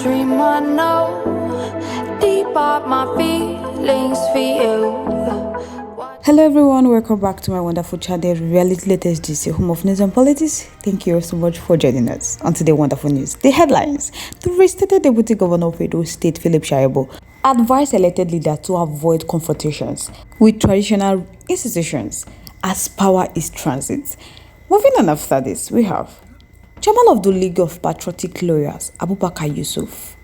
dream I know deep up my feelings for you. Hello everyone, welcome back to my wonderful channel, Reality Latest GC, home of news and politics. Thank you so much for joining us on today's wonderful news. The headlines: the restated Deputy Governor of Edo State, Philip Shaibu, advised elected leader to avoid confrontations with traditional institutions as power is transit. Moving on after this, we have Chairman of the League of Patriotic Lawyers, Abubakar Yusuf,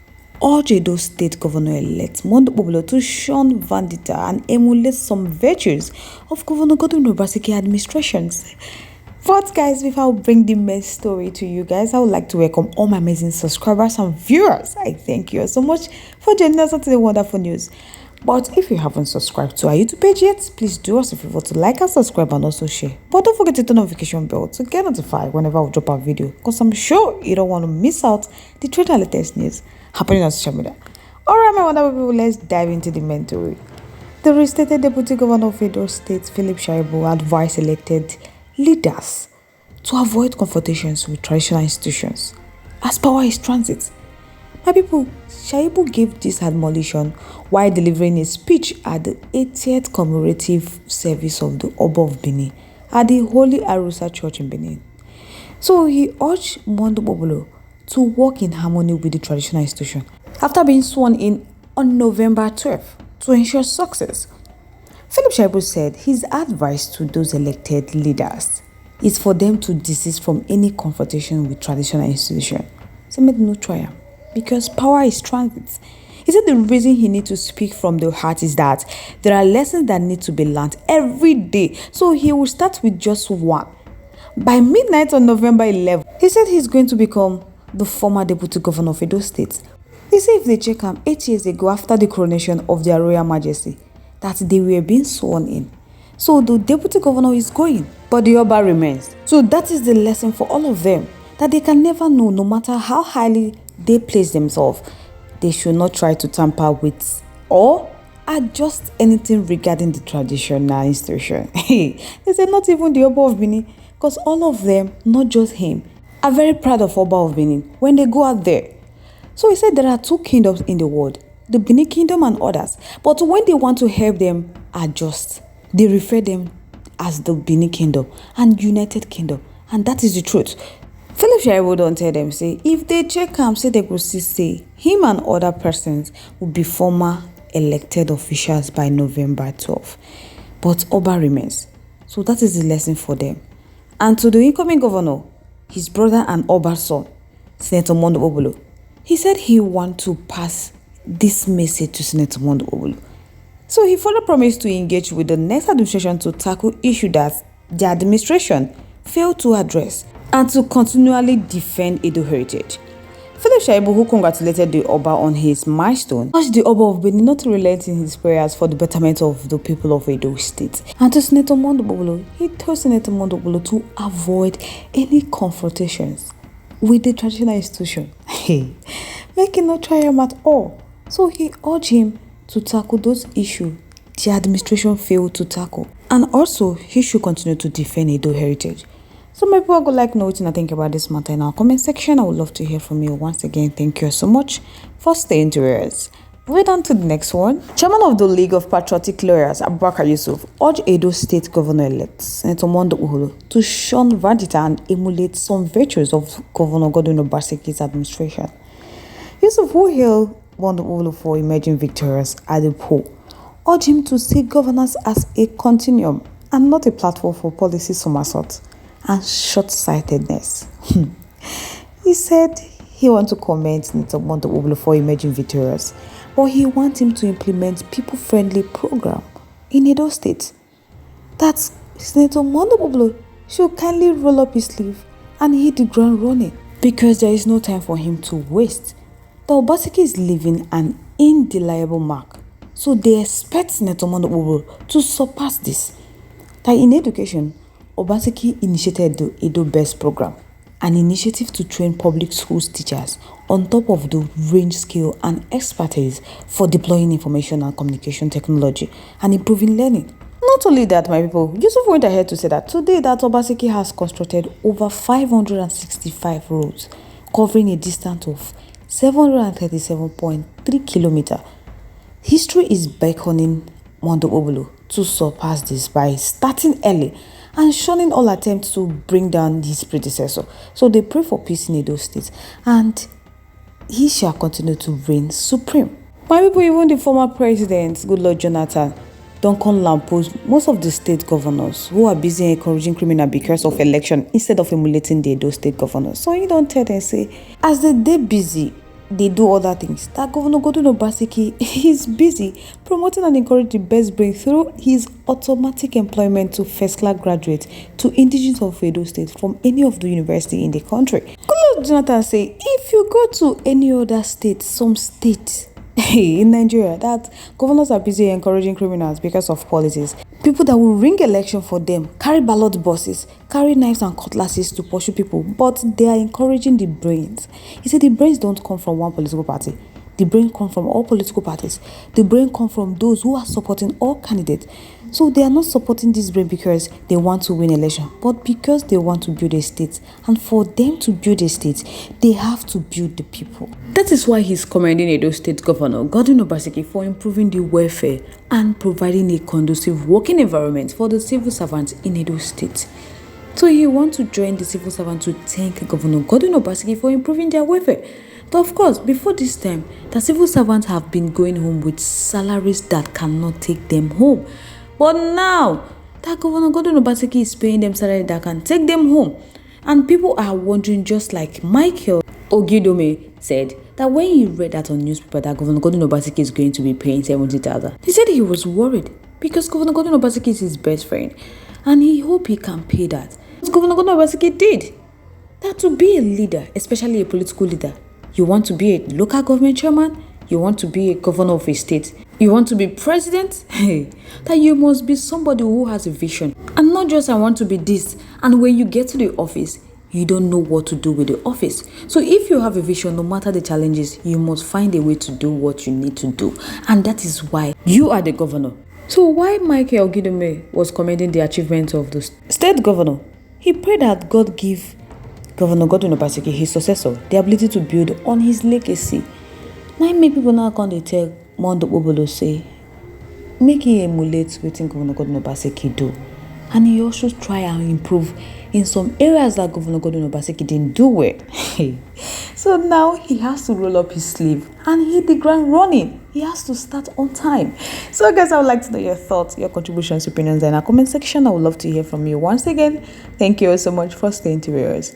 urged Edo State Governor-elect Mondo Obolo to shun vendetta and emulate some virtues of Governor Godwin Obaseki administrations. But guys, before I bring the main story to you guys, I would like to welcome all my amazing subscribers and viewers. I thank you so much for joining us on today's wonderful news. But if you haven't subscribed to our YouTube page yet, please do us a favor to like and subscribe and also share. But don't forget to turn on the notification bell to get notified whenever we drop a video, because I'm sure you don't want to miss out the trend and latest news happening on social media. Alright, my wonderful people, let's dive into the main story. The restated Deputy Governor of Edo State, Philip Shaibu, advised elected leaders to avoid confrontations with traditional institutions as power is transit. My people, Shaibu gave this admonition while delivering a speech at the 80th commemorative service of the Oba of Benin at the Holy Arusa Church in Benin. So he urged Mondo Obolo to work in harmony with the traditional institution after being sworn in on November 12th to ensure success. Philip Shaibu said his advice to those elected leaders is for them to desist from any confrontation with traditional institutions. So make no trial, because power is transit. He said the reason he needs to speak from the heart is that there are lessons that need to be learned every day. So he will start with just one. By midnight on November 11th, he said he's going to become the former Deputy Governor of Edo State. He said if they check him 8 years ago after the coronation of their Royal Majesty, that they were being sworn in. So the Deputy Governor is going, but the Oba remains. So that is the lesson for all of them, that they can never know, no matter how highly they place themselves, they should not try to tamper with or adjust anything regarding the traditional institution. They said not even the Oba of Benin, because all of them, not just him, are very proud of Oba of Benin when they go out there. So he said there are two kingdoms in the world, the Benin kingdom and others. But when they want to help them adjust, they refer them as the Benin kingdom and United Kingdom. And that is the truth. Philip Shaibu don't tell them, say, if they check him, say they go see, say, him and other persons will be former elected officials by November 12th. But Oba remains. So that is the lesson for them. And to the incoming governor, his brother and Oba's son, Senator Mondo Obolo, he said he want to pass this message to Senator Mondo Obolo. So he further promised to engage with the next administration to tackle issues that the administration failed to address and to continually defend Edo heritage. Philip Shaibu, who congratulated the Oba on his milestone, urged the Oba of Benin not to relent in his prayers for the betterment of the people of Edo State. And to Senator Mondo Obolo, he told Senator Mondo Obolo to avoid any confrontations with the traditional institution. Making no try him at all. So he urged him to tackle those issues the administration failed to tackle. And also, he should continue to defend Edo heritage. So my people would like to know what you think about this matter in our comment section. I would love to hear from you. Once again, thank you so much for staying to us. Moving on to the next one. Chairman of the League of Patriotic Lawyers, Abubakar Yusuf, urged Edo State Governor-elect Senator Mondo Obolo to shun vendetta and emulate some virtues of Governor Godwin Obaseki's administration. Yusuf, who hailed Mondo Obolo for emerging victorious at the poll, urged him to see governance as a continuum and not a platform for policy somersault and short-sightedness. He said he wants to commend Senator Mondo Obolo for emerging victorious, but he wants him to implement people-friendly program in Edo State. That Senator Mondo Obolo should kindly roll up his sleeve and hit the ground running, because there is no time for him to waste. The Obaseki is leaving an indelible mark, so they expect Senator Mondo Obolo to surpass this. That in education, Obaseki initiated the Edo Best program, an initiative to train public schools teachers on top of the range, skill and expertise for deploying information and communication technology and improving learning. Not only that, my people, Yusuf went ahead to say that today that Obaseki has constructed over 565 roads covering a distance of 737.3 kilometers. History is beckoning Mondo Obolo to surpass this by starting early and shunning all attempts to bring down his predecessor. So they pray for peace in Edo State, and he shall continue to reign supreme. My people, even the former president, Goodluck Jonathan, Duncan Lampose, most of the state governors who are busy encouraging criminal because of election instead of emulating the Edo state governors. So you don't tell them, say, as they busy, they do other things. That Governor Godwin Obaseki is busy promoting and encouraging the best brain through his automatic employment to first-class graduates to indigenous of Edo State from any of the university in the country. Goodluck Jonathan say, if you go to any other state, some state in Nigeria, that governors are busy encouraging criminals because of politics. People that will ring election for them, carry ballot buses, carry knives and cutlasses to pursue people, but they are encouraging the brains. He said the brains don't come from one political party. The brain comes from all political parties. The brain comes from those who are supporting all candidates. So they are not supporting this brain because they want to win election, but because they want to build a state. And for them to build a state, they have to build the people. That is why he's commending Edo State Governor Godwin Obaseki for improving the welfare and providing a conducive working environment for the civil servants in Edo State. So he wants to join the civil servants to thank Governor Godwin Obaseki for improving their welfare. But of course, before this time, the civil servants have been going home with salaries that cannot take them home. But now, that Governor Godwin Obaseki is paying them salary that can take them home. And people are wondering, just like Michael Ogidome said, that when he read that on newspaper that Governor Godwin Obaseki is going to be paying 70,000, he said he was worried because Governor Godwin Obaseki is his best friend. And he hoped he can pay that. What Governor Godwin Obaseki did. That to be a leader, especially a political leader, you want to be a local government chairman, you want to be a governor of a state, you want to be president, that you must be somebody who has a vision. And not just I want to be this, and when you get to the office, you don't know what to do with the office. So if you have a vision, no matter the challenges, you must find a way to do what you need to do. And that is why you are the governor. So why Michael Ogidome was commending the achievements of the state governor, he prayed that God give Governor Godwin Obaseki, his successor, the ability to build on his legacy. Now make people now come to tell Mondo Obolo say, make him emulate what Governor Godwin Obaseki do. And he also try and improve in some areas that Governor Godwin Obaseki didn't do well. So now he has to roll up his sleeve and hit the ground running. He has to start on time. So guys, I would like to know your thoughts, your contributions, opinions in our comment section. I would love to hear from you. Once again, thank you so much for staying to yours.